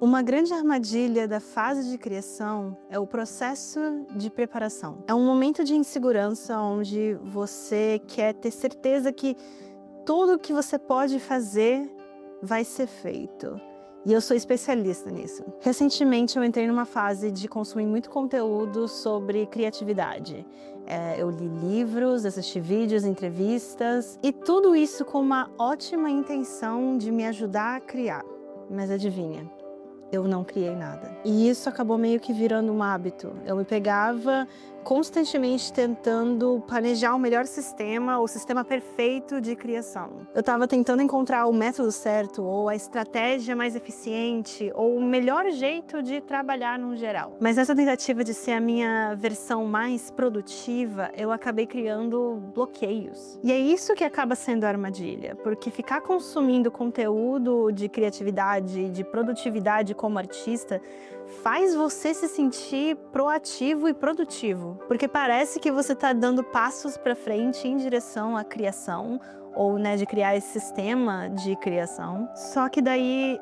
Uma grande armadilha da fase de criação é o processo de preparação. É um momento de insegurança onde você quer ter certeza que tudo que você pode fazer vai ser feito. E eu sou especialista nisso. Recentemente eu entrei numa fase de consumir muito conteúdo sobre criatividade. Eu li livros, assisti vídeos, entrevistas e tudo isso com uma ótima intenção de me ajudar a criar. Mas adivinha? Eu não criei nada. E isso acabou meio que virando um hábito. Eu me pegava constantemente tentando planejar o melhor sistema, o sistema perfeito de criação. Eu estava tentando encontrar o método certo, ou a estratégia mais eficiente, ou o melhor jeito de trabalhar no geral. Mas nessa tentativa de ser a minha versão mais produtiva, eu acabei criando bloqueios. E é isso que acaba sendo a armadilha, porque ficar consumindo conteúdo de criatividade, de produtividade como artista, faz você se sentir proativo e produtivo, porque parece que você está dando passos para frente em direção à criação, ou de criar esse sistema de criação. Só que daí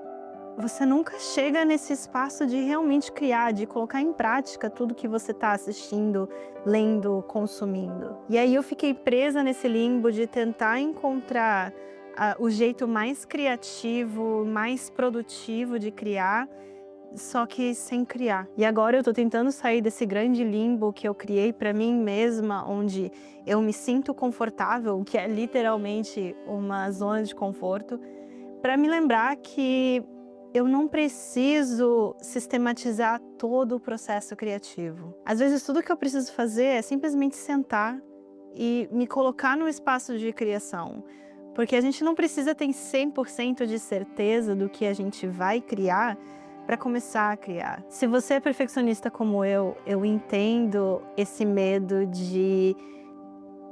você nunca chega nesse espaço de realmente criar, de colocar em prática tudo que você está assistindo, lendo, consumindo. E aí eu fiquei presa nesse limbo de tentar encontrar o jeito mais criativo, mais produtivo de criar, só que sem criar. E agora eu tô tentando sair desse grande limbo que eu criei pra mim mesma, onde eu me sinto confortável, que é literalmente uma zona de conforto, pra me lembrar que eu não preciso sistematizar todo o processo criativo. Às vezes tudo que eu preciso fazer é simplesmente sentar e me colocar no espaço de criação. Porque a gente não precisa ter 100% de certeza do que a gente vai criar para começar a criar. Se você é perfeccionista como eu entendo esse medo de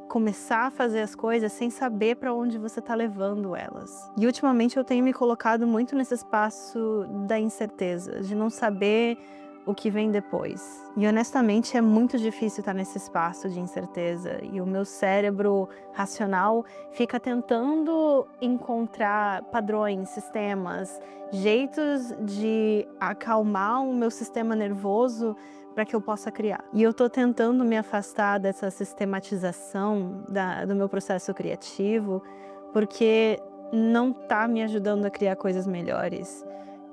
começar a fazer as coisas sem saber para onde você está levando elas. E ultimamente eu tenho me colocado muito nesse espaço da incerteza, de não saber o que vem depois. E honestamente é muito difícil estar nesse espaço de incerteza. E o meu cérebro racional fica tentando encontrar padrões, sistemas, jeitos de acalmar o meu sistema nervoso para que eu possa criar. E eu tô tentando me afastar dessa sistematização do meu processo criativo, porque não tá me ajudando a criar coisas melhores.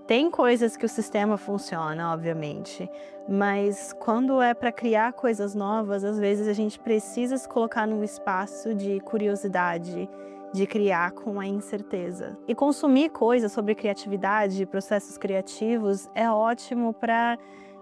Tem coisas que o sistema funciona, obviamente, mas quando é para criar coisas novas, às vezes a gente precisa se colocar num espaço de curiosidade, de criar com a incerteza. E consumir coisas sobre criatividade, processos criativos, é ótimo para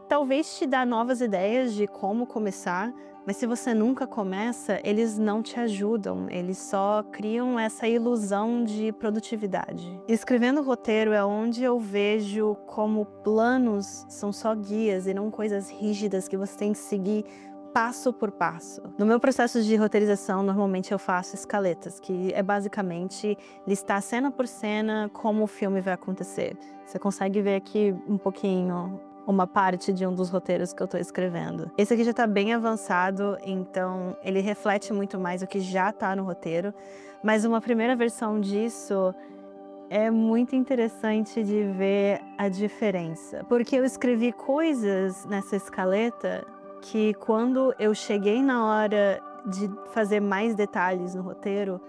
talvez te dar novas ideias de como começar, mas se você nunca começa, eles não te ajudam, eles só criam essa ilusão de produtividade. Escrevendo roteiro é onde eu vejo como planos são só guias e não coisas rígidas que você tem que seguir passo por passo. No meu processo de roteirização, normalmente eu faço escaletas, que é basicamente listar cena por cena como o filme vai acontecer. Você consegue ver aqui um pouquinho uma parte de um dos roteiros que eu tô escrevendo. Esse aqui já tá bem avançado, então ele reflete muito mais o que já tá no roteiro, mas uma primeira versão disso é muito interessante de ver a diferença, porque eu escrevi coisas nessa escaleta que quando eu cheguei na hora de fazer mais detalhes no roteiro,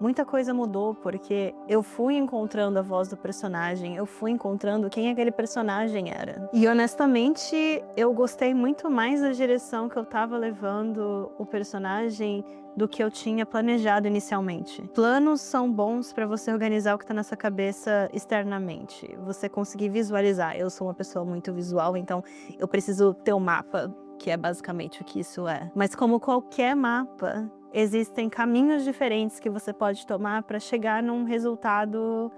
muita coisa mudou, porque eu fui encontrando a voz do personagem, eu fui encontrando quem aquele personagem era. E honestamente, eu gostei muito mais da direção que eu tava levando o personagem do que eu tinha planejado inicialmente. Planos são bons para você organizar o que tá na sua cabeça externamente, você conseguir visualizar. Eu sou uma pessoa muito visual, então eu preciso ter um mapa, que é basicamente o que isso é. Mas como qualquer mapa, existem caminhos diferentes que você pode tomar para chegar num resultado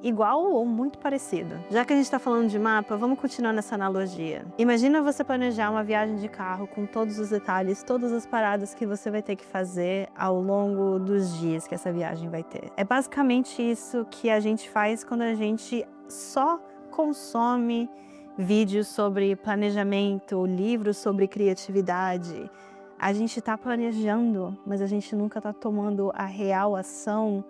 igual ou muito parecido. Já que a gente está falando de mapa, vamos continuar nessa analogia. Imagina você planejar uma viagem de carro com todos os detalhes, todas as paradas que você vai ter que fazer ao longo dos dias que essa viagem vai ter. É basicamente isso que a gente faz quando a gente só consome vídeos sobre planejamento, livros sobre criatividade. A gente está planejando, mas a gente nunca está tomando a real ação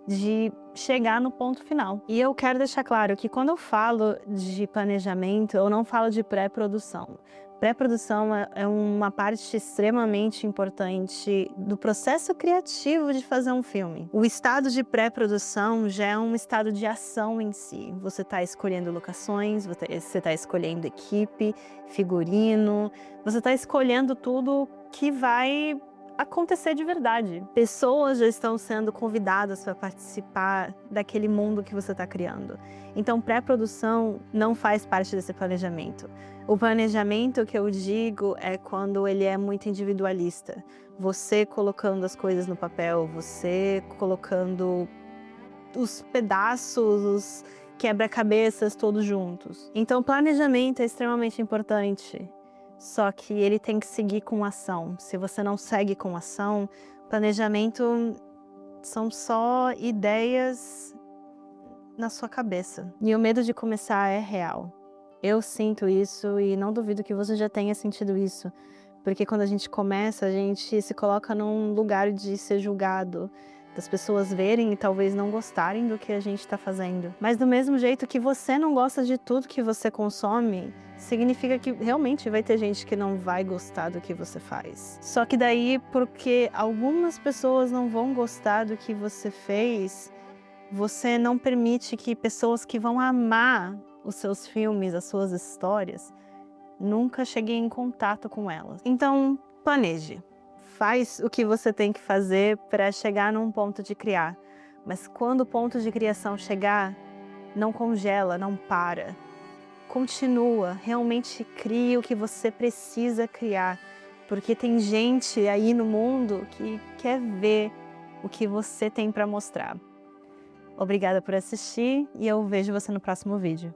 de chegar no ponto final. E eu quero deixar claro que quando eu falo de planejamento, eu não falo de pré-produção. Pré-produção é uma parte extremamente importante do processo criativo de fazer um filme. O estado de pré-produção já é um estado de ação em si. Você está escolhendo locações, você está escolhendo equipe, figurino, você está escolhendo tudo que vai acontecer de verdade. Pessoas já estão sendo convidadas para participar daquele mundo que você está criando. Então, pré-produção não faz parte desse planejamento. O planejamento que eu digo é quando ele é muito individualista. Você colocando as coisas no papel, você colocando os pedaços, os quebra-cabeças todos juntos. Então, o planejamento é extremamente importante. Só que ele tem que seguir com ação. Se você não segue com ação, planejamento são só ideias na sua cabeça. E o medo de começar é real. Eu sinto isso e não duvido que você já tenha sentido isso. Porque quando a gente começa, a gente se coloca num lugar de ser julgado, das pessoas verem e talvez não gostarem do que a gente está fazendo. Mas do mesmo jeito que você não gosta de tudo que você consome, significa que realmente vai ter gente que não vai gostar do que você faz. Só que daí, porque algumas pessoas não vão gostar do que você fez, você não permite que pessoas que vão amar os seus filmes, as suas histórias, nunca cheguem em contato com elas. Então, planeje. Faz o que você tem que fazer para chegar num ponto de criar. Mas quando o ponto de criação chegar, não congela, não para. Continua, realmente crie o que você precisa criar. Porque tem gente aí no mundo que quer ver o que você tem para mostrar. Obrigada por assistir e eu vejo você no próximo vídeo.